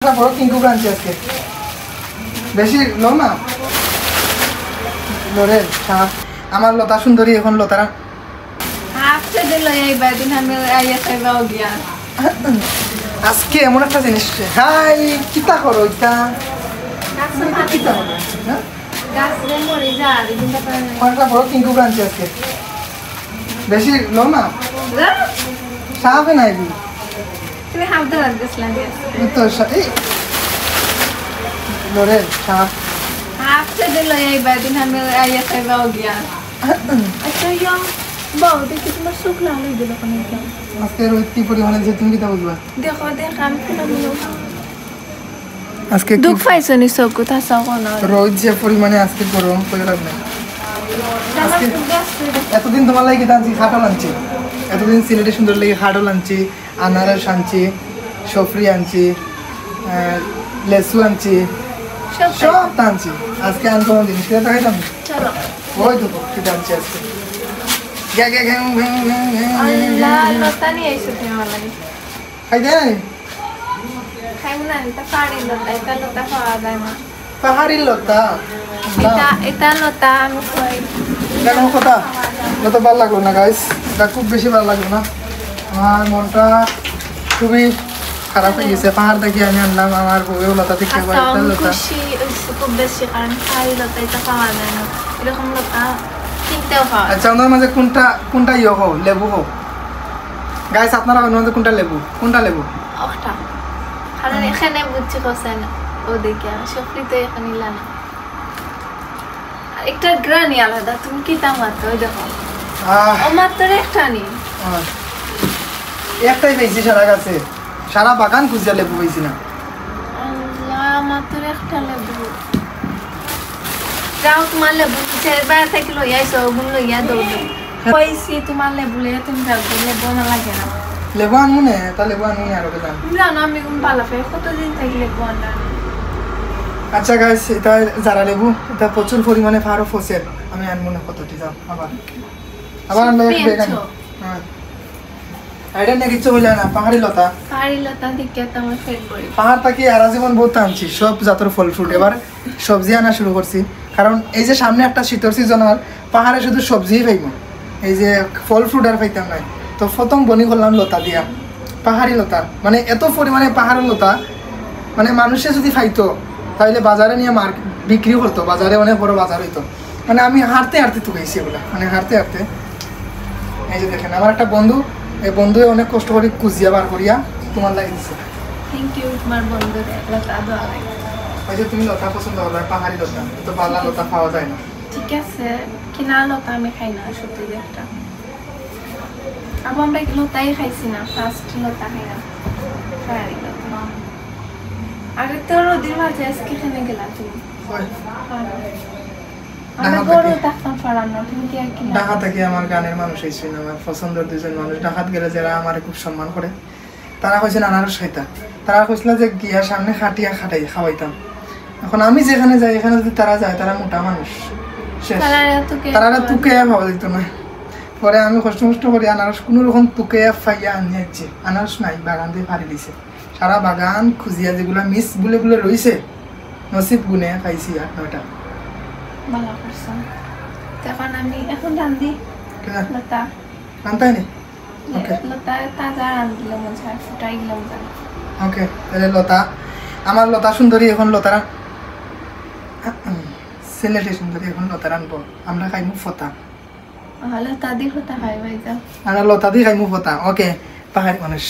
বড় কিঙ্কু আনছি আজকে বেশি লো না লোরে আমার লতা সুন্দরী এখন লতারা আজকে এমন একটা জিনিস হাই কিতা করো এটা বড় কিঙ্কু আনছি আজকে বেশি লো না সাহাবে নাই তুমি হাফ ধরার দিছিলাম তো লোরে সাহাব হাফতে দিল এই বাদিন আমি আইয়া খাইবা গিয়া আচ্ছা ইয়া বাও দেখি তোমার সুখ লাগলো দিল কোন কেন আজকে রোজ কি পরিমাণে যে তুমি কিতা বুঝবা দেখো আমি কেন বলো আজকে দুঃখ পাইছো নি সব কথা সাও না রোজ যে পরিমাণে আজকে গরম কই লাগবে আজকে এতদিন তোমার লাগি দাঁড়ি খাটল আনছি এতদিন সিলেটে সুন্দর লাগি খাটল আনছি আনারস আনছি সফরি আনছি লেসু আনছি সব আনছি আজকে আনকো জিনিস কিনা দেখাইতাম চলো ওই তো কিটা আনছি আজকে গে গে গে আল্লাহ লতানি আইছো তুমি আমার লাগি খাই দেয় খাইম না এটা পানি লতা এটা লতা খাওয়া যায় না পাহাড়ি লতা এটা লতা আমি খাই কেন কথা লতা ভালো লাগলো না গাইস এটা খুব বেশি ভালো লাগলো না আমার মনটা খুবই খারাপ হয়ে গেছে পাহাড় দেখি আমি আনলাম আমার বউয়েও লতা থেকে লতা খুব বেশি কারণ পাহাড়ি লতা এটা খাওয়া যায় না এরকম লতা কিনতেও খাওয়া আচ্ছা ওনার মাঝে কোনটা ইয়ে হোক লেবু হোক গাইস আপনারা ওনার মাঝে কোনটা লেবু ওটা কারণ এখানে বুঝছি কোসে না ও দেখে সফলি তো এখানে ইলা না একটা গ্রানি আলাদা তুমি কি তা মাত্র ওই দেখো ও মাত্র একটা নি একটাই পেয়েছি সারা গাছে সারা বাগান খুঁজে লেবু পেয়েছি না মাত্র একটা লেবু যাও তোমার লেবু বাইরে থেকে লইয়া আইসো ওগুন লইয়া দৌড়ো কইছি তোমার লেবু লইয়া তুমি যাও লেবু না লাগে না লেবু আনবো না তা লেবু আনবো না আরো দাম জানো আমি কোন পালা পাই কতদিন থেকে লেবু আনলাম আচ্ছা গাইস এটা যারা লেবু এটা প্রচুর পরিমাণে ফারও ফসেল আমি আনবো না কতটি যাও আবার আনলে বেগান হ্যাঁ আইডা না কিছু হইলা না পাহাড়ি লতা দেখে তো আমার ফেভারিট পাহাড় থেকে আর জীবন বহুত আনছি সব জাতের ফল ফ্রুট এবার সবজি আনা শুরু করছি কারণ এই যে সামনে একটা শীতের সিজন আর পাহাড়ে শুধু সবজিই পাইব এই যে ফল ফ্রুট আর পাইতাম নাই তো প্রথম বনি করলাম লতা দিয়া পাহাড়ি লতা মানে এত পরিমাণে পাহাড়ের লতা মানে মানুষে যদি খাইতো তাহলে বাজারে নিয়ে বিক্রি করতো বাজারে অনেক বড় বাজার হইতো মানে আমি হাঁটতে তো গেছি এগুলা মানে হাঁটতে এই যে দেখেন আমার একটা বন্ধু এই বন্ধু অনেক কষ্ট করে কুজিয়া বার করিয়া তোমার লাগে দিছে থ্যাংক ইউ তোমার বন্ধু লতা দোয়া লাগে ওই যে তুমি লতা পছন্দ করবে পাহাড়ি লতা তো বালা লতা পাওয়া যায় না ঠিক আছে কিনা লতা আমি খাই না সত্যি একটা আমরা লতাই খাইছি না ফার্স্ট লতা খাই না পাহাড়ি লতা আরে তোর ওদিন মাঝে আজকে খেনে গেলা তুমি ঢাকা থেকে আমার গানের মানুষ হয়েছিল আমার পছন্দের দুজন মানুষ ঢাকাত গেলে যারা আমার খুব সম্মান করে তারা কইছেন আনারস খাইতা তারা কইছিল যে গিয়া সামনে খাটাই খাওয়াইতাম এখন আমি যেখানে যাই এখানে যদি তারা যায় তারা মোটা মানুষ তারা তুকে ভাবা দিত না পরে আমি কষ্ট করি আনারস কোনো রকম তুকে ফাইয়া আনিয়েছি আনারস নাই বাগান দিয়ে ফাড়ি দিছে সারা বাগান খুঁজিয়া যেগুলো মিস বলে রয়েছে নসিব গুনে খাইছি 8-9টা ভালো করছো তখন আমি এখন রান্ধি লতা রান্তাই নি ওকে লতা তাজা রান্ধিলাম মজা ফুটাই গেলাম ওকে তাহলে লতা আমার লতা সুন্দরী এখন লতারা সিলেটে সুন্দরী এখন লতা রানবো আমরা খাইমু ফতা লতা দি ফতা খাই ভাই যাও আমরা লতা দি খাইমু ফতা ওকে পাহাড়ি মানুষ